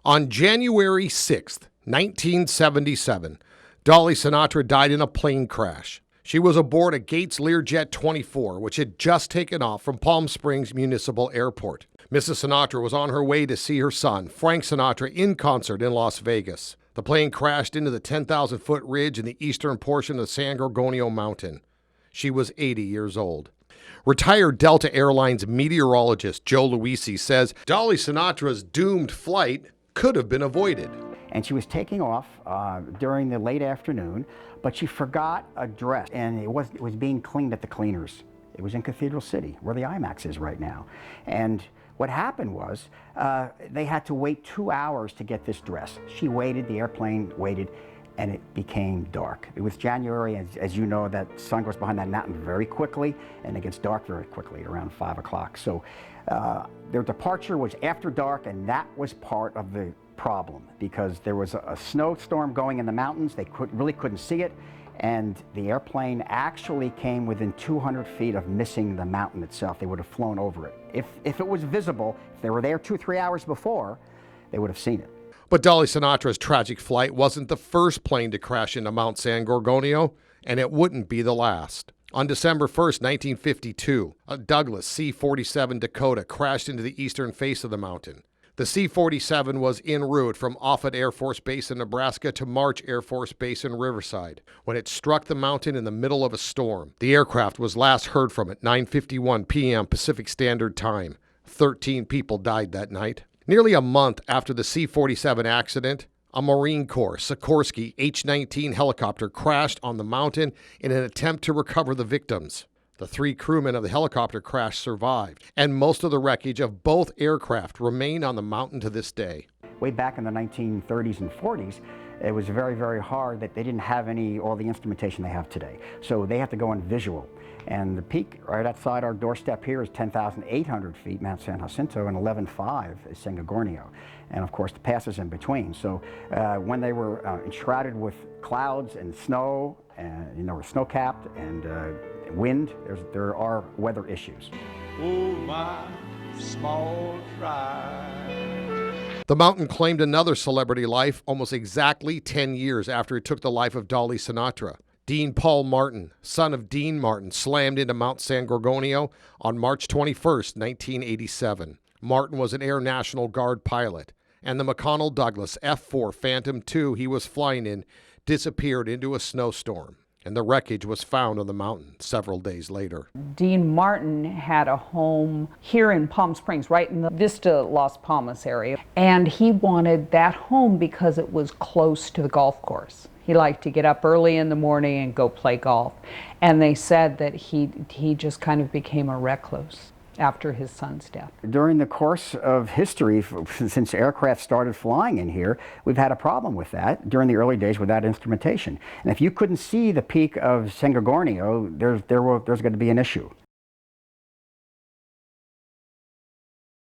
On January 6th, 1977, Dolly Sinatra died in a plane crash. She was aboard a Gates Learjet 24, which had just taken off from Palm Springs Municipal Airport. Mrs. Sinatra was on her way to see her son, Frank Sinatra, in concert in Las Vegas. The plane crashed into the 10,000-foot ridge in the eastern portion of San Gorgonio Mountain. She was 80 years old. Retired Delta Airlines meteorologist Joe Luisi says Dolly Sinatra's doomed flight could have been avoided. And she was taking off during the late afternoon, but she forgot a dress, and it was being cleaned at the cleaners. It was in Cathedral City, where the IMAX is right now. And what happened was they had to wait 2 hours to get this dress. She waited, the airplane waited, and it became dark. It was January, as you know, that sun goes behind that mountain very quickly, and it gets dark very quickly at around 5 o'clock. So their departure was after dark, and that was part of the problem, because there was a snowstorm going in the mountains. They really couldn't see it, and the airplane actually came within 200 feet of missing the mountain itself. They would have flown over it. If it was visible, if they were there 2-3 hours before, they would have seen it. But Dolly Sinatra's tragic flight wasn't the first plane to crash into Mount San Gorgonio, and it wouldn't be the last. On December 1st, 1952, a Douglas C-47 Dakota crashed into the eastern face of the mountain. The C-47 was en route from Offutt Air Force Base in Nebraska to March Air Force Base in Riverside when it struck the mountain in the middle of a storm. The aircraft was last heard from at 9:51 p.m. Pacific Standard Time. 13 people died that night. Nearly a month after the C-47 accident, a Marine Corps Sikorsky H-19 helicopter crashed on the mountain in an attempt to recover the victims. The 3 crewmen of the helicopter crash survived, and most of the wreckage of both aircraft remain on the mountain to this day. Way back in the 1930s and 40s, it was very, very hard that they didn't have all the instrumentation they have today. So they have to go on visual. And the peak right outside our doorstep here is 10,800 feet, Mount San Jacinto, and 11,500 is San Gorgonio. And of course, the passes in between. So when they were enshrouded with clouds and snow, and were snow-capped and wind, there are weather issues. Oh, my small tribe. The mountain claimed another celebrity life almost exactly 10 years after it took the life of Dolly Sinatra. Dean Paul Martin, son of Dean Martin, slammed into Mount San Gorgonio on March 21st, 1987. Martin was an Air National Guard pilot, and the McConnell Douglas F-4 Phantom II he was flying in disappeared into a snowstorm, and the wreckage was found on the mountain several days later. Dean Martin had a home here in Palm Springs, right in the Vista Las Palmas area, and he wanted that home because it was close to the golf course. He liked to get up early in the morning and go play golf, and they said that he just kind of became a recluse after his son's death. During the course of history, since aircraft started flying in here, we've had a problem with that during the early days without instrumentation. And if you couldn't see the peak of San Gorgonio, there's going to be an issue.